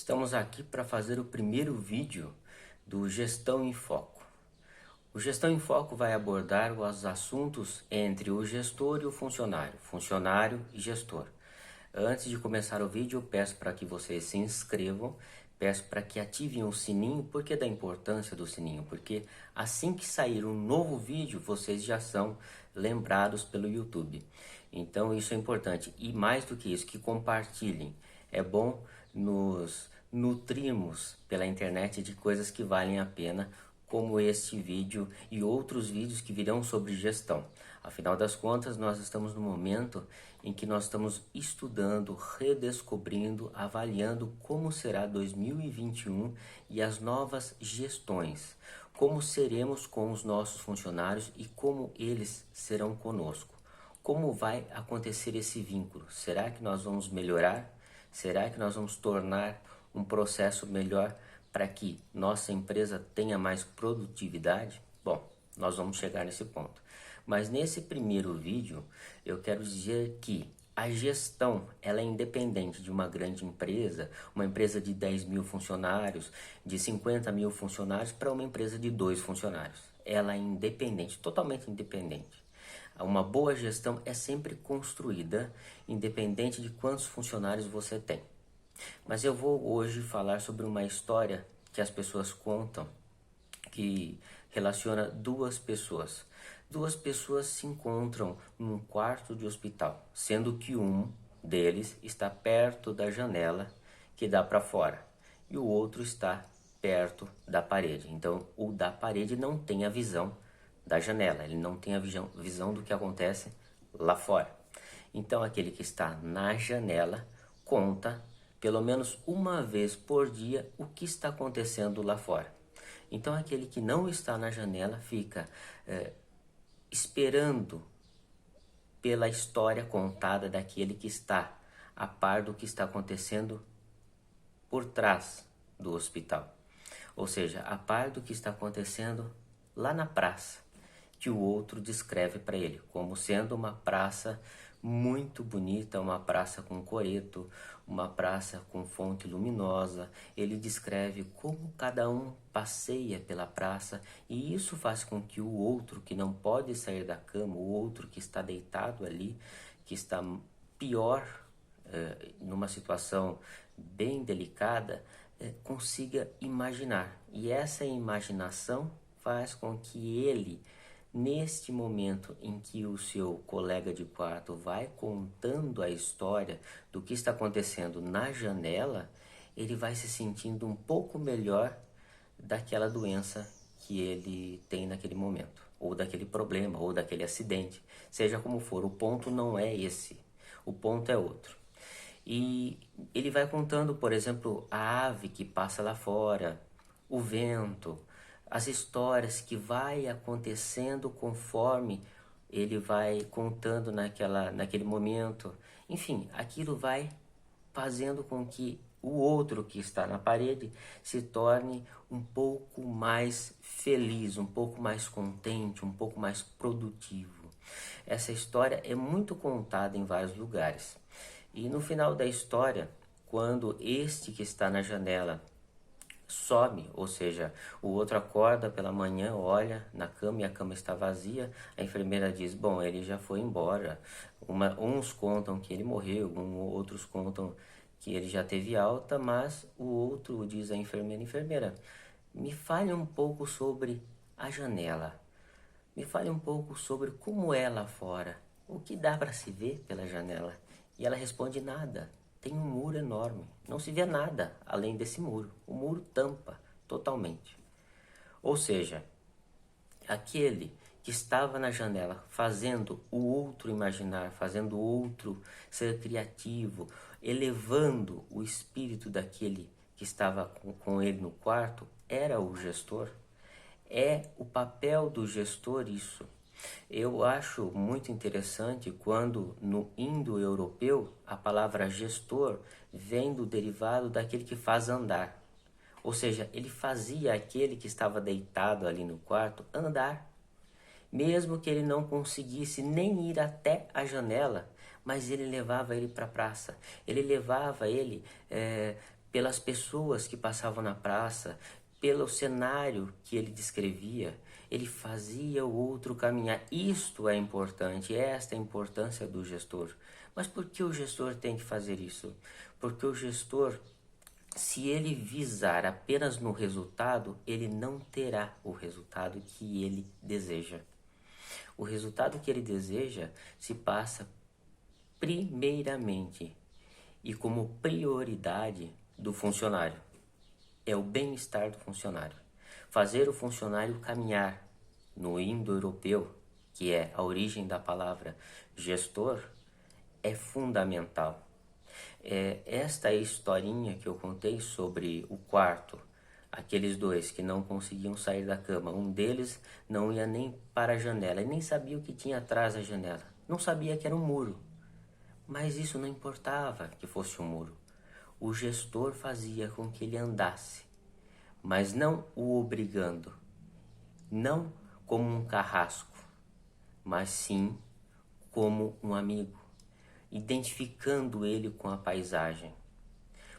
Estamos aqui para fazer o primeiro vídeo do Gestão em Foco. O Gestão em Foco vai abordar os assuntos entre o gestor e o funcionário, funcionário e gestor. Antes de começar o vídeo, eu peço para que vocês se inscrevam, peço para que ativem o sininho. Por que da importância do sininho? Porque assim que sair um novo vídeo, vocês já são lembrados pelo YouTube. Então isso é importante. E mais do que isso, que compartilhem. É bom nos nutrirmos pela internet de coisas que valem a pena, como este vídeo e outros vídeos que virão sobre gestão. Afinal das contas, nós estamos no momento em que nós estamos estudando, redescobrindo, avaliando como será 2021 e as novas gestões. Como seremos com os nossos funcionários e como eles serão conosco. Como vai acontecer esse vínculo? Será que nós vamos melhorar? Será que nós vamos tornar um processo melhor para que nossa empresa tenha mais produtividade? Bom, nós vamos chegar nesse ponto. Mas nesse primeiro vídeo, eu quero dizer que a gestão ela é independente de uma grande empresa, uma empresa de 10 mil funcionários, de 50 mil funcionários, para uma empresa de 2 funcionários. Ela é independente, totalmente independente. Uma boa gestão é sempre construída, independente de quantos funcionários você tem. Mas eu vou hoje falar sobre uma história que as pessoas contam, que relaciona duas pessoas. Duas pessoas se encontram num quarto de hospital, sendo que um deles está perto da janela que dá para fora e o outro está perto da parede. Então, o da parede não tem a visão da janela, ele não tem a visão do que acontece lá fora. Então, aquele que está na janela conta pelo menos uma vez por dia o que está acontecendo lá fora. Então, aquele que não está na janela fica esperando pela história contada daquele que está a par do que está acontecendo por trás do hospital. Ou seja, a par do que está acontecendo lá na praça, que o outro descreve para ele como sendo uma praça muito bonita, uma praça com coreto, uma praça com fonte luminosa. Ele descreve como cada um passeia pela praça e isso faz com que o outro que não pode sair da cama, o outro que está deitado ali, que está pior, numa situação bem delicada, consiga imaginar. E essa imaginação faz com que ele, neste momento em que o seu colega de quarto vai contando a história do que está acontecendo na janela, ele vai se sentindo um pouco melhor daquela doença que ele tem naquele momento, ou daquele problema, ou daquele acidente, seja como for. O ponto não é esse, o ponto é outro. E ele vai contando, por exemplo, a ave que passa lá fora, o vento, as histórias que vai acontecendo conforme ele vai contando naquele momento. Enfim, aquilo vai fazendo com que o outro que está na parede se torne um pouco mais feliz, um pouco mais contente, um pouco mais produtivo. Essa história é muito contada em vários lugares. E no final da história, quando este que está na janela some, ou seja, o outro acorda pela manhã, olha na cama e a cama está vazia, a enfermeira diz, bom, ele já foi embora. Uns contam que ele morreu, outros contam que ele já teve alta, mas o outro diz à enfermeira, me fale um pouco sobre a janela, me fale um pouco sobre como é lá fora, o que dá para se ver pela janela. E ela responde, nada. Tem um muro enorme, não se vê nada além desse muro. O muro tampa totalmente. Ou seja, aquele que estava na janela fazendo o outro imaginar, fazendo o outro ser criativo, elevando o espírito daquele que estava com ele no quarto, era o gestor. É o papel do gestor isso. Eu acho muito interessante quando no indo-europeu a palavra gestor vem do derivado daquele que faz andar. Ou seja, ele fazia aquele que estava deitado ali no quarto andar. Mesmo que ele não conseguisse nem ir até a janela, mas ele levava ele para a praça. Ele levava ele pelas pessoas que passavam na praça, pelo cenário que ele descrevia, ele fazia o outro caminhar. Isto é importante, esta é a importância do gestor. Mas por que o gestor tem que fazer isso? Porque o gestor, se ele visar apenas no resultado, ele não terá o resultado que ele deseja. O resultado que ele deseja se passa primeiramente e como prioridade do funcionário. É o bem-estar do funcionário. Fazer o funcionário caminhar no indo-europeu, que é a origem da palavra gestor, é fundamental. Esta historinha que eu contei sobre o quarto, aqueles dois que não conseguiam sair da cama, um deles não ia nem para a janela e nem sabia o que tinha atrás da janela. Não sabia que era um muro. Mas isso não importava que fosse um muro. O gestor fazia com que ele andasse, mas não o obrigando, não como um carrasco, mas sim como um amigo, identificando ele com a paisagem.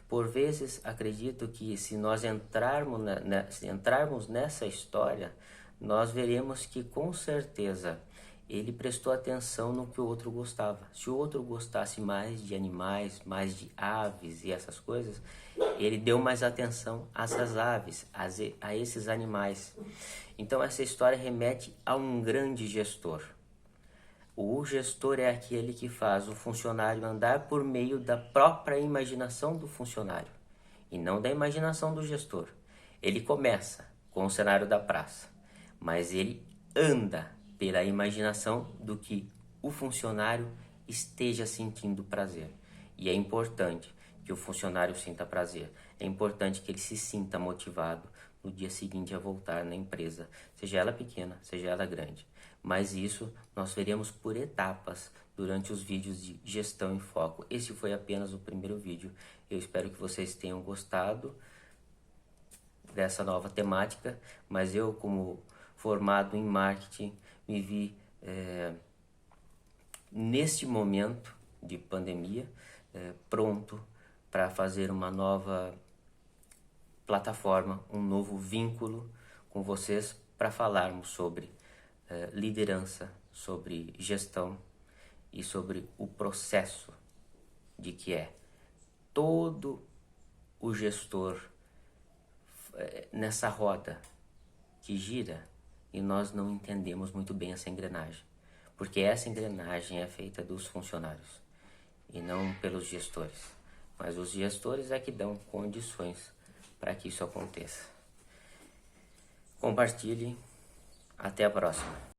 Por vezes, acredito que se nós entrarmos nessa história, nós veremos que com certeza ele prestou atenção no que o outro gostava. Se o outro gostasse mais de animais, mais de aves e essas coisas, ele deu mais atenção a essas aves, a esses animais. Então essa história remete a um grande gestor. O gestor é aquele que faz o funcionário andar por meio da própria imaginação do funcionário e não da imaginação do gestor. Ele começa com o cenário da praça, mas ele anda pela imaginação do que o funcionário esteja sentindo prazer. E é importante que o funcionário sinta prazer. É importante que ele se sinta motivado no dia seguinte a voltar na empresa, seja ela pequena, seja ela grande. Mas isso nós veremos por etapas durante os vídeos de gestão em foco. Esse foi apenas o primeiro vídeo. Eu espero que vocês tenham gostado dessa nova temática, mas eu, como formado em marketing, me vi neste momento de pandemia pronto para fazer uma nova plataforma, um novo vínculo com vocês para falarmos sobre liderança, sobre gestão e sobre o processo de que é todo o gestor nessa roda que gira e nós não entendemos muito bem essa engrenagem, porque essa engrenagem é feita dos funcionários e não pelos gestores, mas os gestores é que dão condições para que isso aconteça. Compartilhe, até a próxima.